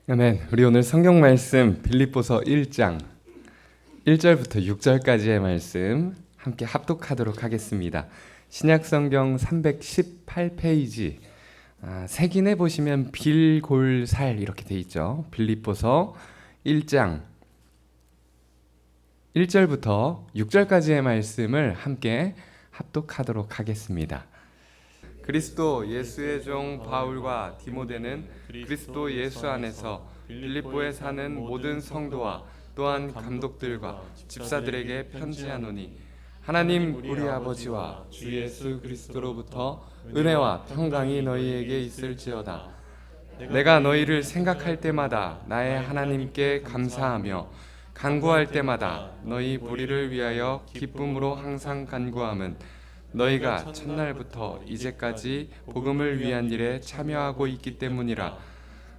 아멘. 우리 오늘 성경 말씀 빌립보서 1장 1절부터 6절까지의 말씀 함께 합독하도록 하겠습니다. 신약 성경 318페이지 색인에 보시면 빌골살 이렇게 돼 있죠. 빌립보서 1장 1절부터 6절까지의 말씀을 함께 합독하도록 하겠습니다. 그리스도 예수의 종 바울과 디모데는 그리스도 예수 안에서 빌립보에 사는 모든 성도와 또한 감독들과 집사들에게 편지하노니 하나님 우리 아버지와 주 예수 그리스도로부터 은혜와 평강이 너희에게 있을지어다. 내가 너희를 생각할 때마다 나의 하나님께 감사하며 간구할 때마다 너희 무리를 위하여 기쁨으로 항상 간구함은 너희가 첫날부터 이제까지 복음을 위한 일에 참여하고 있기 때문이라.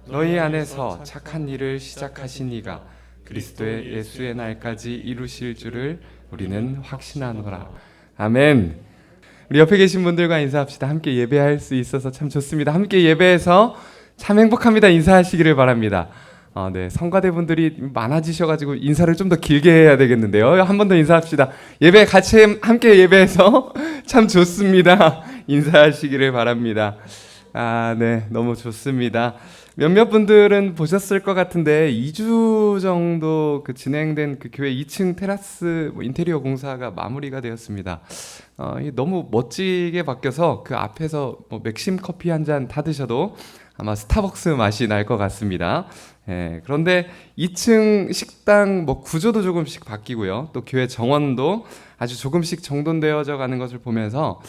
너희 안에서 착한 일을 시작하신 이가 그리스도의 예수의 날까지 이루실 줄을 우리는 확신하노라. 아멘. 우리 옆에 계신 분들과 인사합시다. 함께 예배할 수 있어서 참 좋습니다. 함께 예배해서 참 행복합니다. 인사하시기를 바랍니다. 네, 성가대분들이 많아지셔가지고 인사를 좀 더 길게 해야 되겠는데요. 한 번 더 인사합시다. 예배 같이 함께 예배해서 참 좋습니다. 인사하시기를 바랍니다. 네, 너무 좋습니다. 몇몇 분들은 보셨을 것 같은데 2주 정도 진행된 교회 2층 테라스 인테리어 공사가 마무리가 되었습니다. 너무 멋지게 바뀌어서 그 앞에서 맥심 커피 한 잔 타드셔도 아마 스타벅스 맛이 날 것 같습니다. 그런데 2층 식당 구조도 조금씩 바뀌고요. 또 교회 정원도 아주 조금씩 정돈되어져 가는 것을 보면서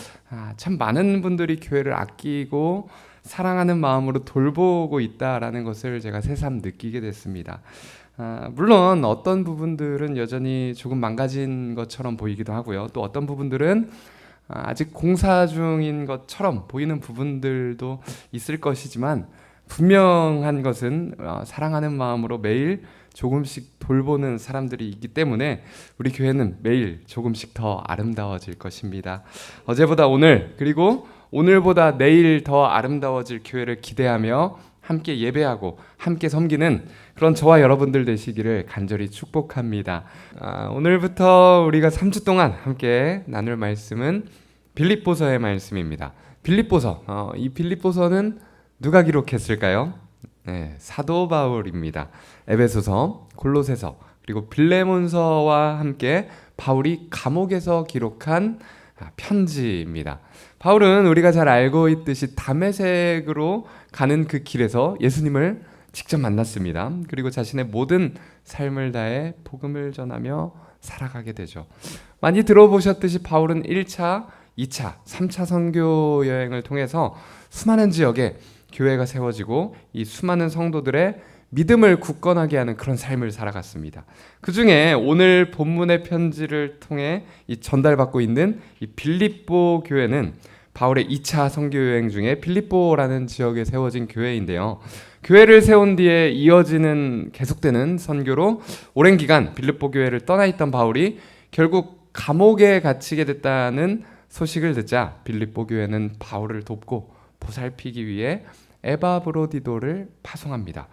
참 많은 분들이 교회를 아끼고 사랑하는 마음으로 돌보고 있다라는 것을 제가 새삼 느끼게 됐습니다. 물론 어떤 부분들은 여전히 조금 망가진 것처럼 보이기도 하고요. 또 어떤 부분들은 아직 공사 중인 것처럼 보이는 부분들도 있을 것이지만 분명한 것은 사랑하는 마음으로 매일 조금씩 돌보는 사람들이 있기 때문에 우리 교회는 매일 조금씩 더 아름다워질 것입니다. 어제보다 오늘 그리고 오늘보다 내일 더 아름다워질 교회를 기대하며 함께 예배하고 함께 섬기는 그런 저와 여러분들 되시기를 간절히 축복합니다. 오늘부터 우리가 3주 동안 함께 나눌 말씀은 빌립보서의 말씀입니다. 빌립보서, 이 빌립보서는 누가 기록했을까요? 네, 사도 바울입니다. 에베소서, 골로새서, 그리고 빌레몬서와 함께 바울이 감옥에서 기록한 편지입니다. 바울은 우리가 잘 알고 있듯이 다메섹으로 가는 그 길에서 예수님을 직접 만났습니다. 그리고 자신의 모든 삶을 다해 복음을 전하며 살아가게 되죠. 많이 들어보셨듯이 바울은 1차, 2차, 3차 선교 여행을 통해서 수많은 지역에 교회가 세워지고 이 수많은 성도들의 믿음을 굳건하게 하는 그런 삶을 살아갔습니다. 그 중에 오늘 본문의 편지를 통해 전달받고 있는 이 빌립보 교회는 바울의 2차 선교 여행 중에 빌립보라는 지역에 세워진 교회인데요. 교회를 세운 뒤에 이어지는 계속되는 선교로 오랜 기간 빌립보 교회를 떠나 있던 바울이 결국 감옥에 갇히게 됐다는 소식을 듣자 빌립보 교회는 바울을 돕고 보살피기 위해 에바브로디도를 파송합니다.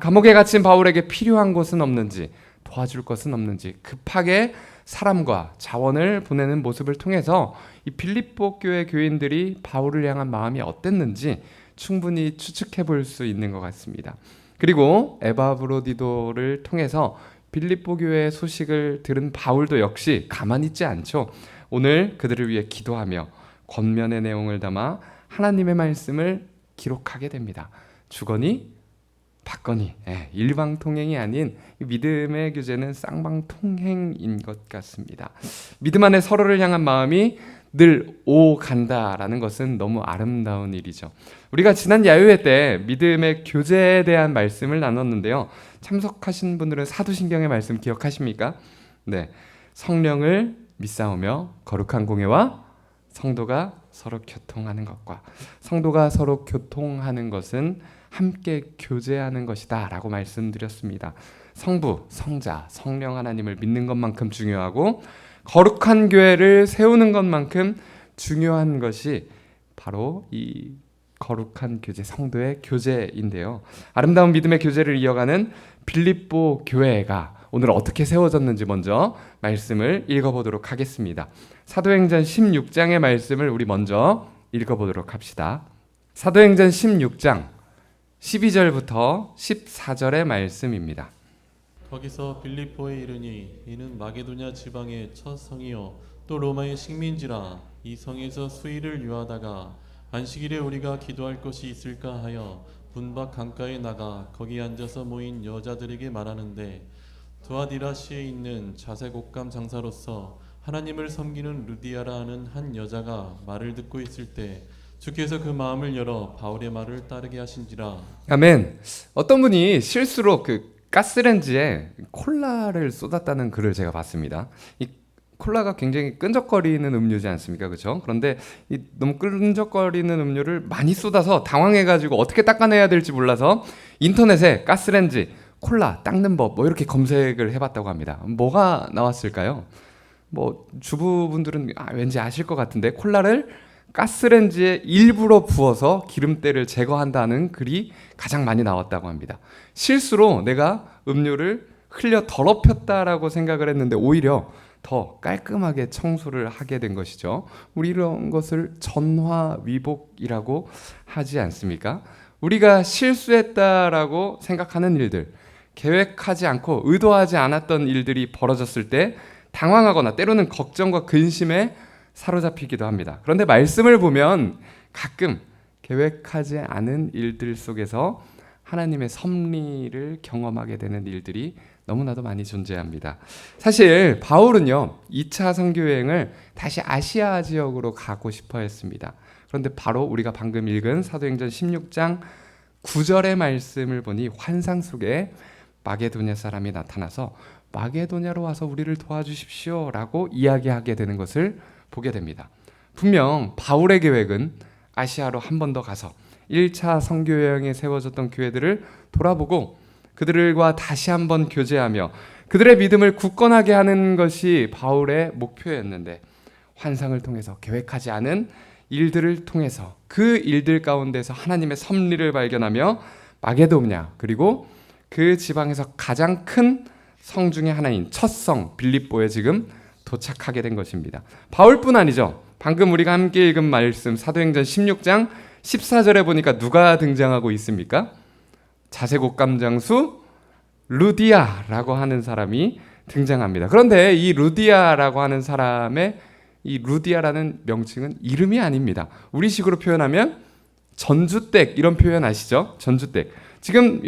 감옥에 갇힌 바울에게 필요한 것은 없는지 도와줄 것은 없는지 급하게 사람과 자원을 보내는 모습을 통해서 이 빌립보 교회 교인들이 바울을 향한 마음이 어땠는지 충분히 추측해 볼 수 있는 것 같습니다. 그리고 에바브로디도를 통해서 빌립보 교회의 소식을 들은 바울도 역시 가만히 있지 않죠. 오늘 그들을 위해 기도하며 권면의 내용을 담아 하나님의 말씀을 기록하게 됩니다. 주거니 받거니, 일방통행이 아닌 믿음의 교제는 쌍방통행인 것 같습니다. 믿음 안에 서로를 향한 마음이 늘 오간다라는 것은 너무 아름다운 일이죠. 우리가 지난 야유회 때 믿음의 교제에 대한 말씀을 나눴는데요. 참석하신 분들은 사도신경의 말씀 기억하십니까? 네, 성령을 믿사오며 거룩한 공예와 성도가 서로 교통하는 것과 성도가 서로 교통하는 것은 함께 교제하는 것이다 라고 말씀드렸습니다. 성부, 성자, 성령 하나님을 믿는 것만큼 중요하고 거룩한 교회를 세우는 것만큼 중요한 것이 바로 이 거룩한 교제, 성도의 교제인데요. 아름다운 믿음의 교제를 이어가는 빌립보 교회가 오늘 어떻게 세워졌는지 먼저 말씀을 읽어보도록 하겠습니다. 사도행전 16장의 말씀을 우리 먼저 읽어보도록 합시다. 사도행전 16장 12절부터 14절의 말씀입니다. 거기서 빌립보에 이르니 이는 마게도냐 지방의 첫 성이요 또 로마의 식민지라. 이 성에서 수일을 유하다가 안식일에 우리가 기도할 것이 있을까 하여 분박 강가에 나가 거기 앉아서 모인 여자들에게 말하는데, 두아디라시에 있는 자색 옷감 장사로서 하나님을 섬기는 루디아라 하는 한 여자가 말을 듣고 있을 때 주께서 그 마음을 열어 바울의 말을 따르게 하신지라. 아멘. 어떤 분이 실수로 가스렌지에 콜라를 쏟았다는 글을 제가 봤습니다. 이 콜라가 굉장히 끈적거리는 음료지 않습니까? 그렇죠? 그런데 이 너무 끈적거리는 음료를 많이 쏟아서 당황해가지고 어떻게 닦아내야 될지 몰라서 인터넷에 가스렌지 콜라 닦는 법 이렇게 검색을 해봤다고 합니다. 뭐가 나왔을까요? 주부분들은 왠지 아실 것 같은데, 콜라를 가스렌지에 일부러 부어서 기름때를 제거한다는 글이 가장 많이 나왔다고 합니다. 실수로 내가 음료를 흘려 더럽혔다라고 생각을 했는데 오히려 더 깔끔하게 청소를 하게 된 것이죠. 우리 이런 것을 전화위복이라고 하지 않습니까? 우리가 실수했다라고 생각하는 일들, 계획하지 않고 의도하지 않았던 일들이 벌어졌을 때 당황하거나 때로는 걱정과 근심에 사로잡히기도 합니다. 그런데 말씀을 보면 가끔 계획하지 않은 일들 속에서 하나님의 섭리를 경험하게 되는 일들이 너무나도 많이 존재합니다. 사실 바울은요, 2차 선교 여행을 다시 아시아 지역으로 가고 싶어 했습니다. 그런데 바로 우리가 방금 읽은 사도행전 16장 9절의 말씀을 보니 환상 속에 마게도냐 사람이 나타나서 마게도냐로 와서 우리를 도와주십시오 라고 이야기하게 되는 것을 보게 됩니다. 분명 바울의 계획은 아시아로 한 번 더 가서 1차 선교 여행에 세워졌던 교회들을 돌아보고 그들과 다시 한번 교제하며 그들의 믿음을 굳건하게 하는 것이 바울의 목표였는데, 환상을 통해서 계획하지 않은 일들을 통해서 그 일들 가운데서 하나님의 섭리를 발견하며 마게도냐, 그리고 그 지방에서 가장 큰 성 중에 하나인 첫 성 빌립보에 지금 도착하게 된 것입니다. 바울뿐 아니죠. 방금 우리가 함께 읽은 말씀 사도행전 16장 14절에 보니까 누가 등장하고 있습니까? 자색 옷감 장수 루디아라고 하는 사람이 등장합니다. 그런데 이 루디아라고 하는 사람의 이 루디아라는 명칭은 이름이 아닙니다. 우리식으로 표현하면 전주댁, 이런 표현 아시죠? 전주댁. 지금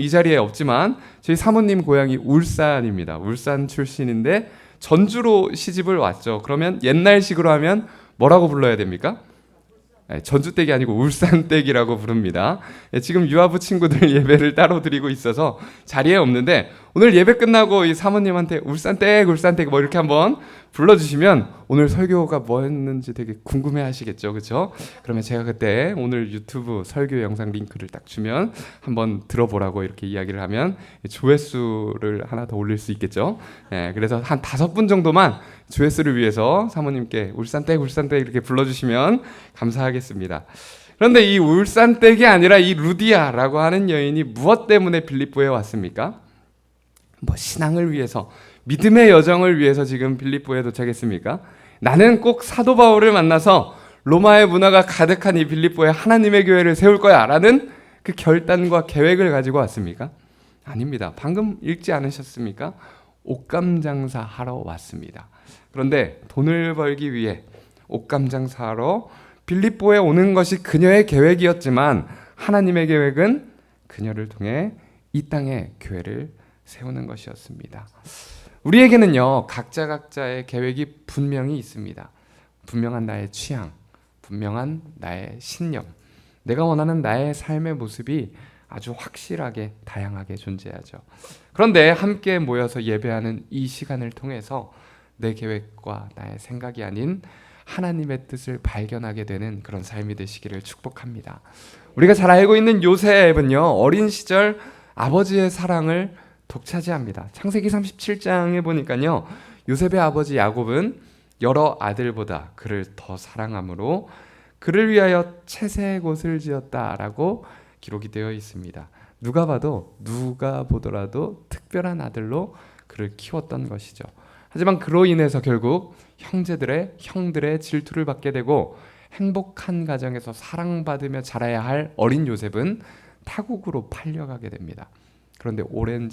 이 자리에 없지만 저희 사모님 고향이 울산입니다. 울산 출신인데 전주로 시집을 왔죠. 그러면 옛날식으로 하면 뭐라고 불러야 됩니까? 전주댁이 아니고 울산댁이라고 부릅니다. 지금 유아부 친구들 예배를 따로 드리고 있어서 자리에 없는데, 오늘 예배 끝나고 이 사모님한테 울산댁 이렇게 한번 불러주시면 오늘 설교가 뭐였는지 되게 궁금해하시겠죠, 그렇죠? 그러면 제가 그때 오늘 유튜브 설교 영상 링크를 딱 주면 한번 들어보라고 이렇게 이야기를 하면 조회수를 하나 더 올릴 수 있겠죠. 그래서 한 5분 정도만 조회수를 위해서 사모님께 울산댁 이렇게 불러주시면 감사하겠습니다. 그런데 이 울산댁이 아니라 이 루디아라고 하는 여인이 무엇 때문에 빌립보에 왔습니까? 신앙을 위해서, 믿음의 여정을 위해서 지금 빌립보에 도착했습니까? 나는 꼭 사도 바울을 만나서 로마의 문화가 가득한 이 빌립보에 하나님의 교회를 세울 거야 라는 그 결단과 계획을 가지고 왔습니까? 아닙니다. 방금 읽지 않으셨습니까? 옷감 장사 하러 왔습니다. 그런데 돈을 벌기 위해 옷감 장사하러 빌립보에 오는 것이 그녀의 계획이었지만, 하나님의 계획은 그녀를 통해 이 땅에 교회를 세우는 것이었습니다. 우리에게는요, 각자의 계획이 분명히 있습니다. 분명한 나의 취향, 분명한 나의 신념, 내가 원하는 나의 삶의 모습이 아주 확실하게 다양하게 존재하죠. 그런데 함께 모여서 예배하는 이 시간을 통해서 내 계획과 나의 생각이 아닌 하나님의 뜻을 발견하게 되는 그런 삶이 되시기를 축복합니다. 우리가 잘 알고 있는 요셉은요, 어린 시절 아버지의 사랑을 독차지합니다. 창세기 37장에 보니까요, 요셉의 아버지 야곱은 여러 아들보다 그를 더 사랑함으로 그를 위하여 채색 옷을 지었다라고 기록이 되어 있습니다. 누가 보더라도 특별한 아들로 그를 키웠던 것이죠. 하지만 그로 인해서 결국 형들의 질투를 받게 되고 행복한 가정에서 사랑받으며 자라야 할 어린 요셉은 타국으로 팔려가게 됩니다. 그런데 오랜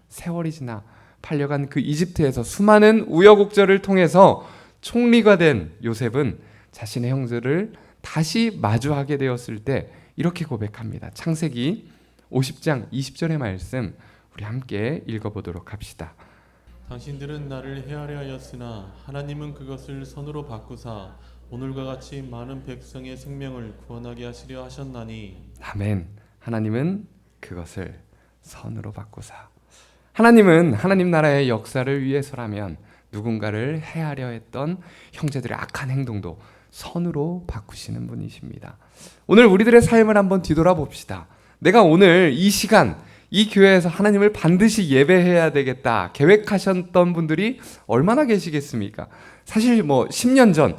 세월이 지나 팔려간 그 이집트에서 수많은 우여곡절을 통해서 총리가 된 요셉은 자신의 형제를 다시 마주하게 되었을 때 이렇게 고백합니다. 창세기 50장 20절의 말씀 우리 함께 읽어보도록 합시다. 당신들은 나를 헤아려 하였으나 하나님은 그것을 선으로 바꾸사 오늘과 같이 많은 백성의 생명을 구원하게 하시려 하셨나니. 아멘. 하나님은 그것을 선으로 바꾸사. 하나님은 하나님 나라의 역사를 위해서라면 누군가를 해하려 했던 형제들의 악한 행동도 선으로 바꾸시는 분이십니다. 오늘 우리들의 삶을 한번 뒤돌아봅시다. 내가 오늘 이 시간 이 교회에서 하나님을 반드시 예배해야 되겠다 계획하셨던 분들이 얼마나 계시겠습니까? 사실 10년 전,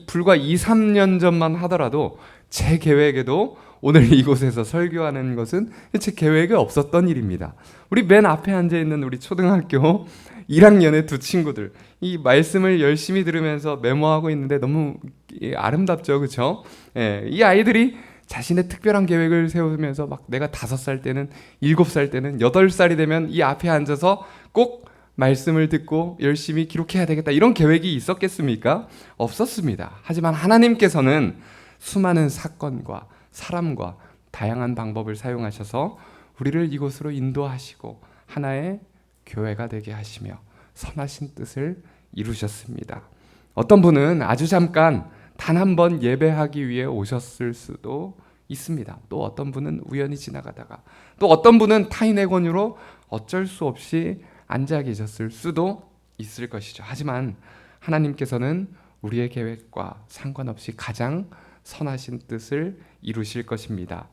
불과 2, 3년 전만 하더라도 제 계획에도 오늘 이곳에서 설교하는 것은 제 계획에 없었던 일입니다. 우리 맨 앞에 앉아있는 우리 초등학교 1학년의 두 친구들, 이 말씀을 열심히 들으면서 메모하고 있는데 너무 아름답죠, 그렇죠? 이 아이들이 자신의 특별한 계획을 세우면서 막 내가 5살 때는, 7살 때는, 8살이 되면 이 앞에 앉아서 꼭 말씀을 듣고 열심히 기록해야 되겠다 이런 계획이 있었겠습니까? 없었습니다. 하지만 하나님께서는 수많은 사건과 사람과 다양한 방법을 사용하셔서 우리를 이곳으로 인도하시고 하나의 교회가 되게 하시며 선하신 뜻을 이루셨습니다. 어떤 분은 아주 잠깐 단 한 번 예배하기 위해 오셨을 수도 있습니다. 또 어떤 분은 우연히 지나가다가, 또 어떤 분은 타인의 권유로 어쩔 수 없이 앉아 계셨을 수도 있을 것이죠. 하지만 하나님께서는 우리의 계획과 상관없이 가장 선하신 뜻을 이루실 것입니다.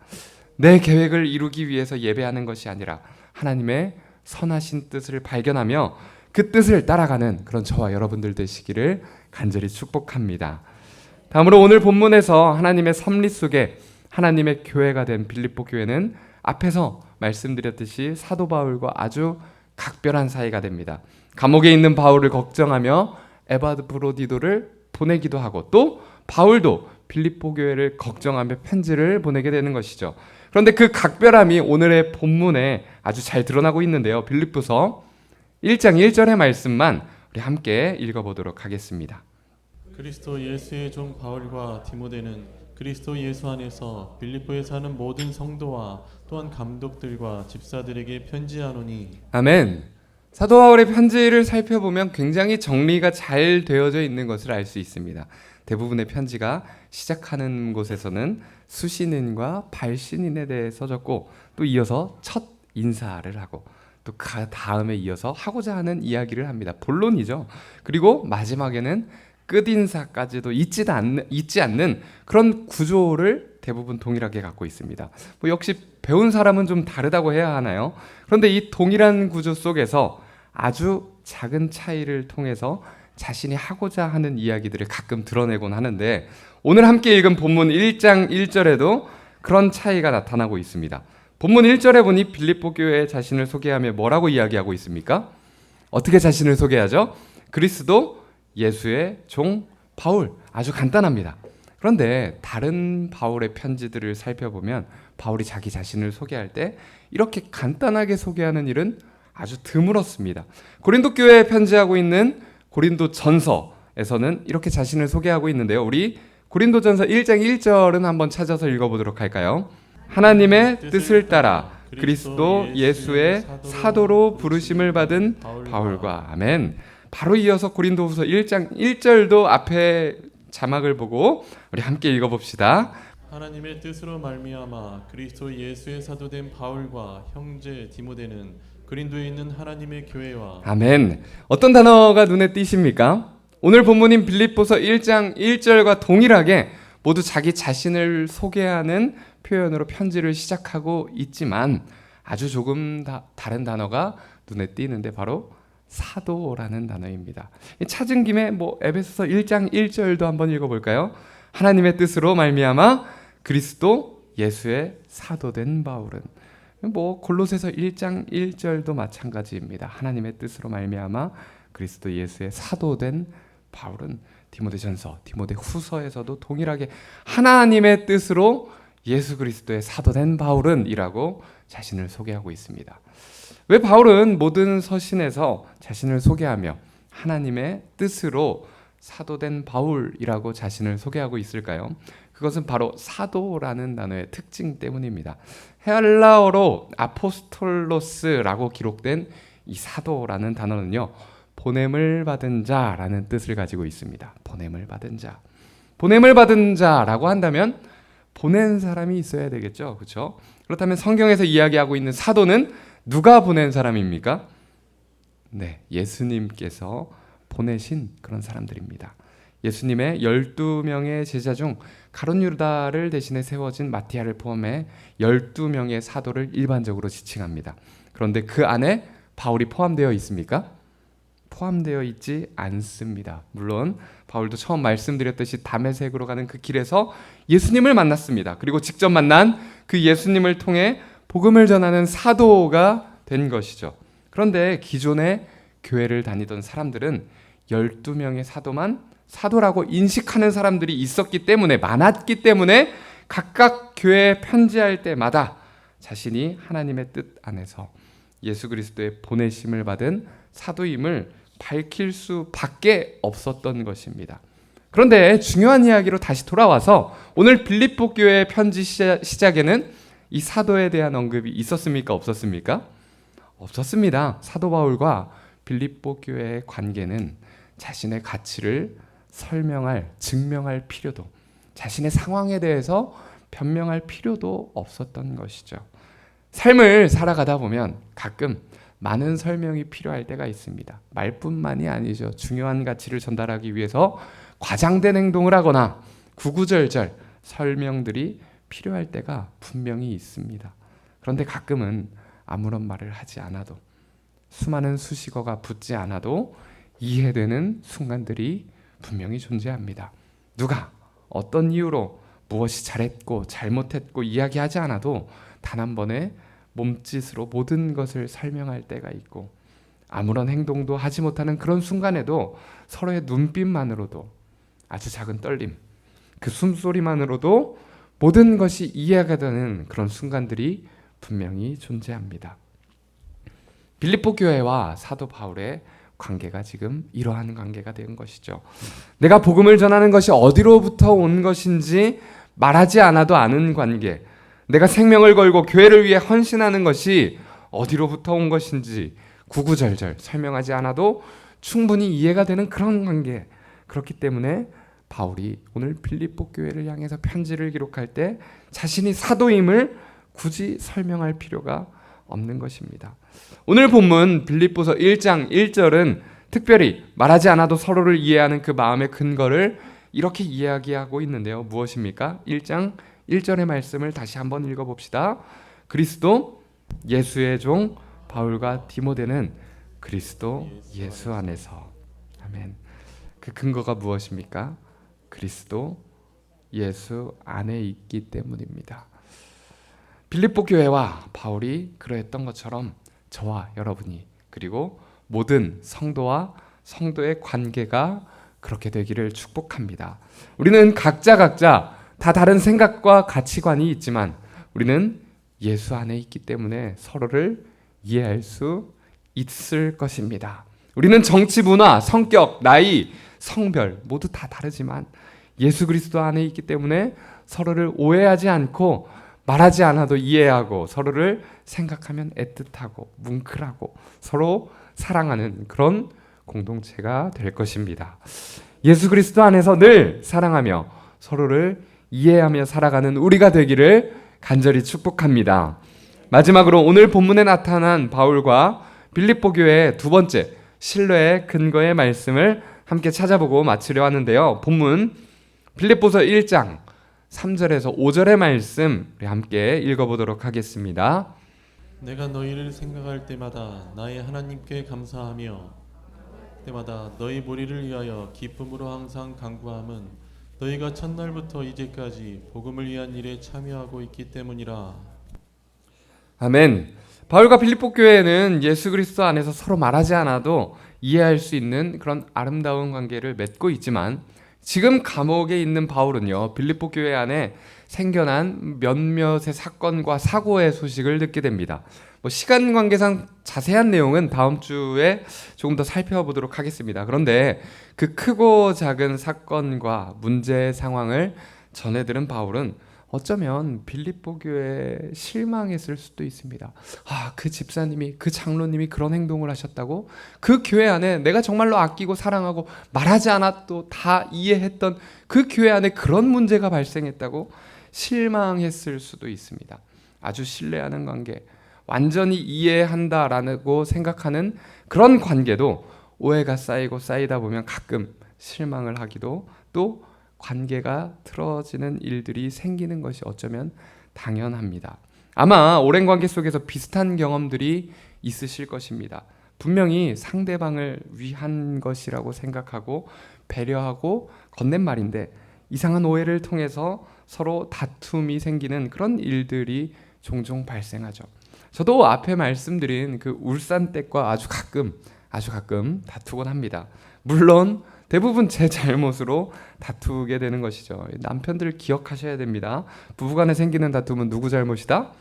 내 계획을 이루기 위해서 예배하는 것이 아니라 하나님의 선하신 뜻을 발견하며 그 뜻을 따라가는 그런 저와 여러분들 되시기를 간절히 축복합니다. 다음으로 오늘 본문에서 하나님의 섭리 속에 하나님의 교회가 된 빌립보 교회는 앞에서 말씀드렸듯이 사도 바울과 아주 각별한 사이가 됩니다. 감옥에 있는 바울을 걱정하며 에바브로디도를 보내기도 하고, 또 바울도 빌립보 교회를 걱정하며 편지를 보내게 되는 것이죠. 그런데 그 각별함이 오늘의 본문에 아주 잘 드러나고 있는데요. 빌립보서 1장 1절의 말씀만 우리 함께 읽어보도록 하겠습니다. 그리스도 예수의 종 바울과 디모데는 그리스도 예수 안에서 빌립보에 사는 모든 성도와 또한 감독들과 집사들에게 편지하노니. 아멘. 사도 바울의 편지를 살펴보면 굉장히 정리가 잘 되어져 있는 것을 알 수 있습니다. 대부분의 편지가 시작하는 곳에서는 수신인과 발신인에 대해 써졌고, 또 이어서 첫 인사를 하고, 또 그 다음에 이어서 하고자 하는 이야기를 합니다. 본론이죠. 그리고 마지막에는 끝인사까지도 잊지 않는 그런 구조를 대부분 동일하게 갖고 있습니다. 역시 배운 사람은 좀 다르다고 해야 하나요? 그런데 이 동일한 구조 속에서 아주 작은 차이를 통해서 자신이 하고자 하는 이야기들을 가끔 드러내곤 하는데, 오늘 함께 읽은 본문 1장 1절에도 그런 차이가 나타나고 있습니다. 본문 1절에 보니 빌립보 교회에 자신을 소개하며 뭐라고 이야기하고 있습니까? 어떻게 자신을 소개하죠? 그리스도 예수의 종 바울. 아주 간단합니다. 그런데 다른 바울의 편지들을 살펴보면 바울이 자기 자신을 소개할 때 이렇게 간단하게 소개하는 일은 아주 드물었습니다. 고린도 교회에 편지하고 있는 고린도 전서에서는 이렇게 자신을 소개하고 있는데요. 우리 고린도 전서 1장 1절은 한번 찾아서 읽어보도록 할까요? 하나님의 뜻을 따라 그리스도 예수의 사도로 부르심을 받은 바울과. 아멘. 바로 이어서 고린도후서 1장 1절도 앞에 자막을 보고 우리 함께 읽어봅시다. 하나님의 뜻으로 말미암아 그리스도 예수의 사도된 바울과 형제 디모데는 그린도에 있는 하나님의 교회와. 아멘. 어떤 단어가 눈에 띄십니까? 오늘 본문인 빌립보서 1장 1절과 동일하게 모두 자기 자신을 소개하는 표현으로 편지를 시작하고 있지만 아주 조금 다른 단어가 눈에 띄는데 바로 사도라는 단어입니다. 찾은 김에 에베소서 1장 1절도 한번 읽어볼까요? 하나님의 뜻으로 말미암아 그리스도 예수의 사도된 바울은, 골로새서 1장 1절도 마찬가지입니다. 하나님의 뜻으로 말미암아 그리스도 예수의 사도된 바울은, 디모데전서, 디모데후서에서도 동일하게 하나님의 뜻으로 예수 그리스도의 사도된 바울은 이라고 자신을 소개하고 있습니다. 왜 바울은 모든 서신에서 자신을 소개하며 하나님의 뜻으로 사도된 바울이라고 자신을 소개하고 있을까요? 그것은 바로 사도라는 단어의 특징 때문입니다. 헬라어로 아포스톨로스라고 기록된 이 사도라는 단어는요, 보냄을 받은 자라는 뜻을 가지고 있습니다. 보냄을 받은 자. 보냄을 받은 자라고 한다면 보낸 사람이 있어야 되겠죠. 그렇죠? 그렇다면 성경에서 이야기하고 있는 사도는 누가 보낸 사람입니까? 네, 예수님께서 보내신 그런 사람들입니다. 예수님의 12명의 제자 중 가룟 유다를 대신해 세워진 마티아를 포함해 12명의 사도를 일반적으로 지칭합니다. 그런데 그 안에 바울이 포함되어 있습니까? 포함되어 있지 않습니다. 물론 바울도 처음 말씀드렸듯이 다메섹으로 가는 그 길에서 예수님을 만났습니다. 그리고 직접 만난 그 예수님을 통해 복음을 전하는 사도가 된 것이죠. 그런데 기존에 교회를 다니던 사람들은 12명의 사도만 사도라고 인식하는 사람들이 있었기 때문에, 많았기 때문에 각각 교회에 편지할 때마다 자신이 하나님의 뜻 안에서 예수 그리스도의 보내심을 받은 사도임을 밝힐 수밖에 없었던 것입니다. 그런데 중요한 이야기로 다시 돌아와서 오늘 빌립보 교회의 편지 시작에는 이 사도에 대한 언급이 있었습니까? 없었습니까? 없었습니다. 사도 바울과 빌립보 교회의 관계는 자신의 가치를 설명할, 증명할 필요도, 자신의 상황에 대해서 변명할 필요도 없었던 것이죠. 삶을 살아가다 보면 가끔 많은 설명이 필요할 때가 있습니다. 말뿐만이 아니죠. 중요한 가치를 전달하기 위해서 과장된 행동을 하거나 구구절절 설명들이 필요할 때가 분명히 있습니다. 그런데 가끔은 아무런 말을 하지 않아도, 수많은 수식어가 붙지 않아도 이해되는 순간들이 분명히 존재합니다. 누가 어떤 이유로 무엇이 잘했고 잘못했고 이야기하지 않아도 단 한 번의 몸짓으로 모든 것을 설명할 때가 있고, 아무런 행동도 하지 못하는 그런 순간에도 서로의 눈빛만으로도, 아주 작은 떨림, 그 숨소리만으로도 모든 것이 이해가 되는 그런 순간들이 분명히 존재합니다. 빌립보 교회와 사도 바울의 관계가 지금 이러한 관계가 된 것이죠. 내가 복음을 전하는 것이 어디로부터 온 것인지 말하지 않아도 아는 관계, 내가 생명을 걸고 교회를 위해 헌신하는 것이 어디로부터 온 것인지 구구절절 설명하지 않아도 충분히 이해가 되는 그런 관계. 그렇기 때문에 바울이 오늘 빌립보 교회를 향해서 편지를 기록할 때 자신이 사도임을 굳이 설명할 필요가 없는 것입니다. 오늘 본문 빌립보서 1장 1절은 특별히 말하지 않아도 서로를 이해하는 그 마음의 근거를 이렇게 이야기하고 있는데요. 무엇입니까? 1장 1절의 말씀을 다시 한번 읽어봅시다. 그리스도 예수의 종 바울과 디모데는 그리스도 예수 안에서. 아멘. 그 근거가 무엇입니까? 그리스도 예수 안에 있기 때문입니다. 빌립보 교회와 바울이 그러했던 것처럼 저와 여러분이, 그리고 모든 성도와 성도의 관계가 그렇게 되기를 축복합니다. 우리는 각자 다 다른 생각과 가치관이 있지만 우리는 예수 안에 있기 때문에 서로를 이해할 수 있을 것입니다. 우리는 정치, 문화, 성격, 나이, 성별 모두 다 다르지만 예수 그리스도 안에 있기 때문에 서로를 오해하지 않고 말하지 않아도 이해하고 서로를 생각하면 애틋하고 뭉클하고 서로 사랑하는 그런 공동체가 될 것입니다. 예수 그리스도 안에서 늘 사랑하며 서로를 이해하며 살아가는 우리가 되기를 간절히 축복합니다. 마지막으로 오늘 본문에 나타난 바울과 빌립보 교회의 두 번째 신뢰의 근거의 말씀을 함께 찾아보고 마치려 하는데요. 본문 빌립보서 1장 3절에서 5절의 말씀 우리 함께 읽어보도록 하겠습니다. 내가 너희를 생각할 때마다 나의 하나님께 감사하며 때마다 너희 무리를 위하여 기쁨으로 항상 간구함은 너희가 첫날부터 이제까지 복음을 위한 일에 참여하고 있기 때문이라. 아멘. 바울과 빌립보 교회는 예수 그리스도 안에서 서로 말하지 않아도 이해할 수 있는 그런 아름다운 관계를 맺고 있지만, 지금 감옥에 있는 바울은요, 빌립보 교회 안에 생겨난 몇몇의 사건과 사고의 소식을 듣게 됩니다. 시간 관계상 자세한 내용은 다음 주에 조금 더 살펴보도록 하겠습니다. 그런데 그 크고 작은 사건과 문제의 상황을 전해 들은 바울은 어쩌면 빌립보 교회에 실망했을 수도 있습니다. 그 집사님이, 그 장로님이 그런 행동을 하셨다고? 그 교회 안에 내가 정말로 아끼고 사랑하고 말하지 않아도 다 이해했던 그 교회 안에 그런 문제가 발생했다고? 실망했을 수도 있습니다. 아주 신뢰하는 관계, 완전히 이해한다라고 생각하는 그런 관계도 오해가 쌓이고 쌓이다 보면 가끔 실망을 하기도, 또 관계가 틀어지는 일들이 생기는 것이 어쩌면 당연합니다. 아마 오랜 관계 속에서 비슷한 경험들이 있으실 것입니다. 분명히 상대방을 위한 것이라고 생각하고 배려하고 건넨 말인데 이상한 오해를 통해서 서로 다툼이 생기는 그런 일들이 종종 발생하죠. 저도 앞에 말씀드린 그 울산댁과 아주 가끔 다투곤 합니다. 물론 대부분 제 잘못으로 다투게 되는 것이죠. 남편들 기억하셔야 됩니다. 부부간에 생기는 다툼은 누구 잘못이다?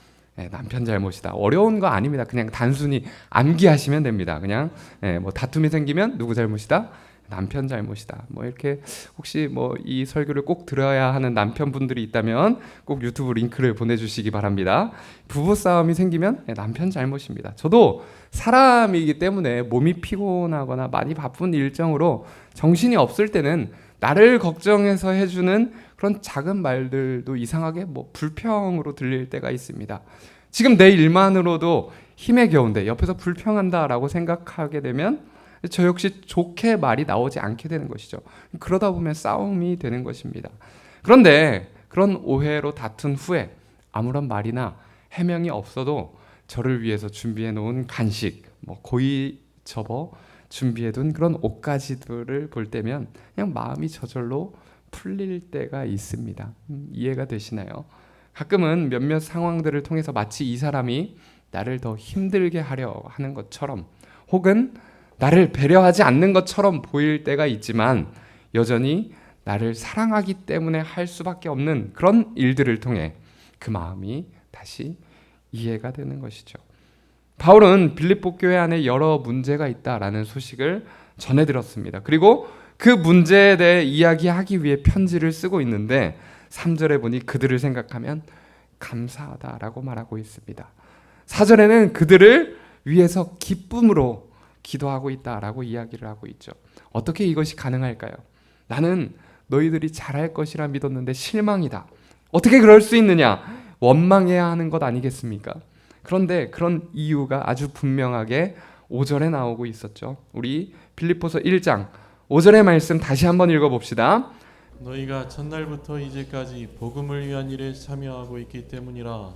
남편 잘못이다. 어려운 거 아닙니다. 그냥 단순히 암기하시면 됩니다. 그냥 다툼이 생기면 누구 잘못이다? 남편 잘못이다. 이렇게 혹시 이 설교를 꼭 들어야 하는 남편분들이 있다면 꼭 유튜브 링크를 보내주시기 바랍니다. 부부 싸움이 생기면 남편 잘못입니다. 저도 사람이기 때문에 몸이 피곤하거나 많이 바쁜 일정으로 정신이 없을 때는 나를 걱정해서 해주는 그런 작은 말들도 이상하게 불평으로 들릴 때가 있습니다. 지금 내 일만으로도 힘에 겨운데 옆에서 불평한다라고 생각하게 되면 저 역시 좋게 말이 나오지 않게 되는 것이죠. 그러다 보면 싸움이 되는 것입니다. 그런데 그런 오해로 다툰 후에 아무런 말이나 해명이 없어도 저를 위해서 준비해 놓은 간식, 고이 접어 준비해 둔 그런 옷가지들을 볼 때면 그냥 마음이 저절로 풀릴 때가 있습니다. 이해가 되시나요? 가끔은 몇몇 상황들을 통해서 마치 이 사람이 나를 더 힘들게 하려 하는 것처럼, 혹은 나를 배려하지 않는 것처럼 보일 때가 있지만 여전히 나를 사랑하기 때문에 할 수밖에 없는 그런 일들을 통해 그 마음이 다시 이해가 되는 것이죠. 바울은 빌립보 교회 안에 여러 문제가 있다라는 소식을 전해 들었습니다. 그리고 그 문제에 대해 이야기하기 위해 편지를 쓰고 있는데 3절에 보니 그들을 생각하면 감사하다라고 말하고 있습니다. 4절에는 그들을 위해서 기쁨으로 기도하고 있다라고 이야기를 하고 있죠. 어떻게 이것이 가능할까요? 나는 너희들이 잘할 것이라 믿었는데 실망이다. 어떻게 그럴 수 있느냐? 원망해야 하는 것 아니겠습니까? 그런데 그런 이유가 아주 분명하게 5절에 나오고 있었죠. 우리 빌립보서 1장 5절의 말씀 다시 한번 읽어봅시다. 너희가 첫날부터 이제까지 복음을 위한 일에 참여하고 있기 때문이라.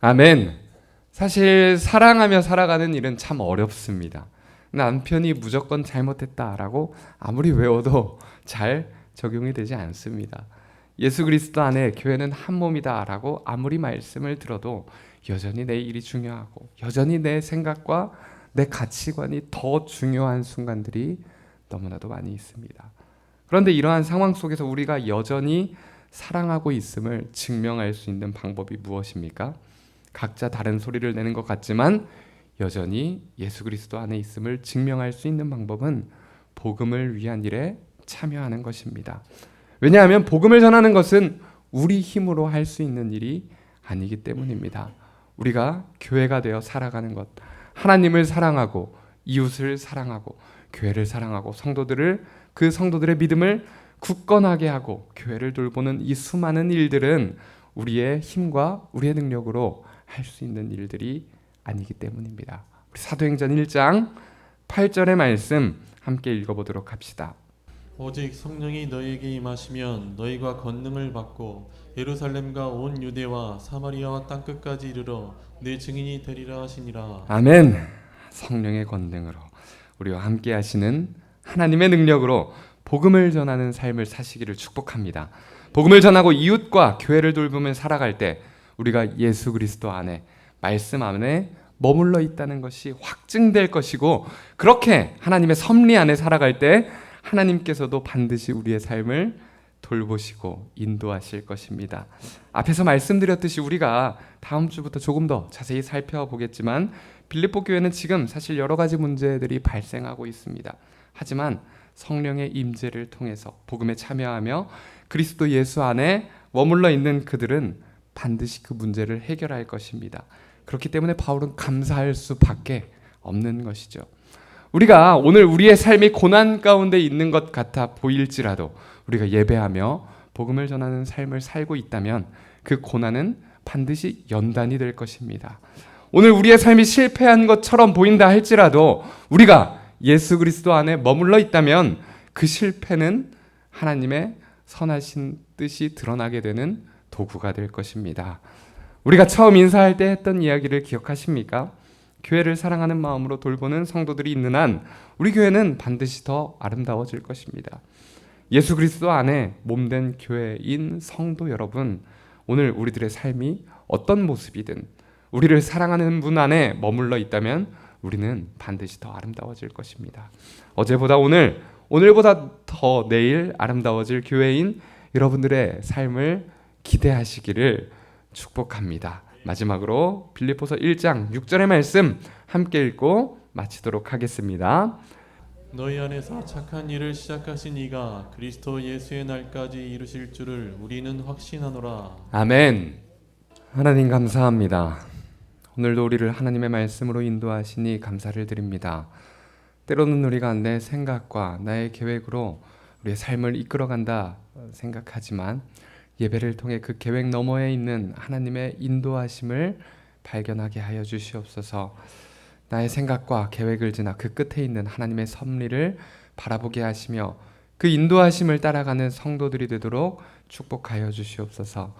아멘. 사실 사랑하며 살아가는 일은 참 어렵습니다. 남편이 무조건 잘못했다라고 아무리 외워도 잘 적용이 되지 않습니다. 예수 그리스도 안에 교회는 한 몸이다라고 아무리 말씀을 들어도 여전히 내 일이 중요하고 여전히 내 생각과 내 가치관이 더 중요한 순간들이 너무나도 많이 있습니다. 그런데 이러한 상황 속에서 우리가 여전히 사랑하고 있음을 증명할 수 있는 방법이 무엇입니까? 각자 다른 소리를 내는 것 같지만 여전히 예수 그리스도 안에 있음을 증명할 수 있는 방법은 복음을 위한 일에 참여하는 것입니다. 왜냐하면 복음을 전하는 것은 우리 힘으로 할 수 있는 일이 아니기 때문입니다. 우리가 교회가 되어 살아가는 것, 하나님을 사랑하고 이웃을 사랑하고 교회를 사랑하고 그 성도들의 믿음을 굳건하게 하고 교회를 돌보는 이 수많은 일들은 우리의 힘과 우리의 능력으로 할 수 있는 일들이 아니기 때문입니다. 우리 사도행전 1장 8절의 말씀 함께 읽어보도록 합시다. 오직 성령이 너희에게 임하시면 너희가 권능을 받고 예루살렘과 온 유대와 사마리아와 땅끝까지 이르러 내 증인이 되리라 하시니라. 아멘. 성령의 권능으로 우리와 함께 하시는 하나님의 능력으로 복음을 전하는 삶을 사시기를 축복합니다. 복음을 전하고 이웃과 교회를 돌보며 살아갈 때 우리가 예수 그리스도 안에, 말씀 안에 머물러 있다는 것이 확증될 것이고, 그렇게 하나님의 섭리 안에 살아갈 때 하나님께서도 반드시 우리의 삶을 돌보시고 인도하실 것입니다. 앞에서 말씀드렸듯이 우리가 다음 주부터 조금 더 자세히 살펴보겠지만, 빌립보 교회는 지금 사실 여러 가지 문제들이 발생하고 있습니다. 하지만 성령의 임재를 통해서 복음에 참여하며 그리스도 예수 안에 머물러 있는 그들은 반드시 그 문제를 해결할 것입니다. 그렇기 때문에 바울은 감사할 수밖에 없는 것이죠. 우리가 오늘 우리의 삶이 고난 가운데 있는 것 같아 보일지라도 우리가 예배하며 복음을 전하는 삶을 살고 있다면 그 고난은 반드시 연단이 될 것입니다. 오늘 우리의 삶이 실패한 것처럼 보인다 할지라도 우리가 예수 그리스도 안에 머물러 있다면 그 실패는 하나님의 선하신 뜻이 드러나게 되는 도구가 될 것입니다. 우리가 처음 인사할 때 했던 이야기를 기억하십니까? 교회를 사랑하는 마음으로 돌보는 성도들이 있는 한 우리 교회는 반드시 더 아름다워질 것입니다. 예수 그리스도 안에 몸된 교회인 성도 여러분, 오늘 우리들의 삶이 어떤 모습이든 우리를 사랑하는 분 안에 머물러 있다면 우리는 반드시 더 아름다워질 것입니다. 어제보다 오늘, 오늘보다 더 내일 아름다워질 교회인 여러분들의 삶을 기대하시기를 축복합니다. 마지막으로 빌립보서 1장 6절의 말씀 함께 읽고 마치도록 하겠습니다. 너희 안에서 착한 일을 시작하신 이가 그리스도 예수의 날까지 이루실 줄을 우리는 확신하노라. 아멘. 하나님 감사합니다. 오늘도 우리를 하나님의 말씀으로 인도하시니 감사를 드립니다. 때로는 우리가 내 생각과 나의 계획으로 우리의 삶을 이끌어간다 생각하지만 예배를 통해 그 계획 너머에 있는 하나님의 인도하심을 발견하게 하여 주시옵소서. 나의 생각과 계획을 지나 그 끝에 있는 하나님의 섭리를 바라보게 하시며 그 인도하심을 따라가는 성도들이 되도록 축복하여 주시옵소서.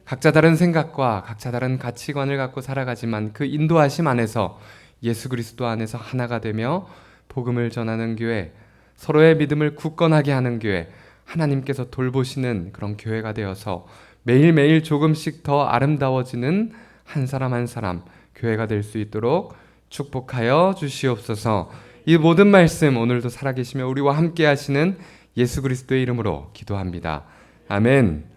각자 다른 생각과 각자 다른 가치관을 갖고 살아가지만 그 인도하심 안에서 예수 그리스도 안에서 하나가 되며 복음을 전하는 교회, 서로의 믿음을 굳건하게 하는 교회, 하나님께서 돌보시는 그런 교회가 되어서 매일매일 조금씩 더 아름다워지는 한 사람 한 사람 교회가 될 수 있도록 축복하여 주시옵소서. 이 모든 말씀 오늘도 살아계시며 우리와 함께 하시는 예수 그리스도의 이름으로 기도합니다. 아멘.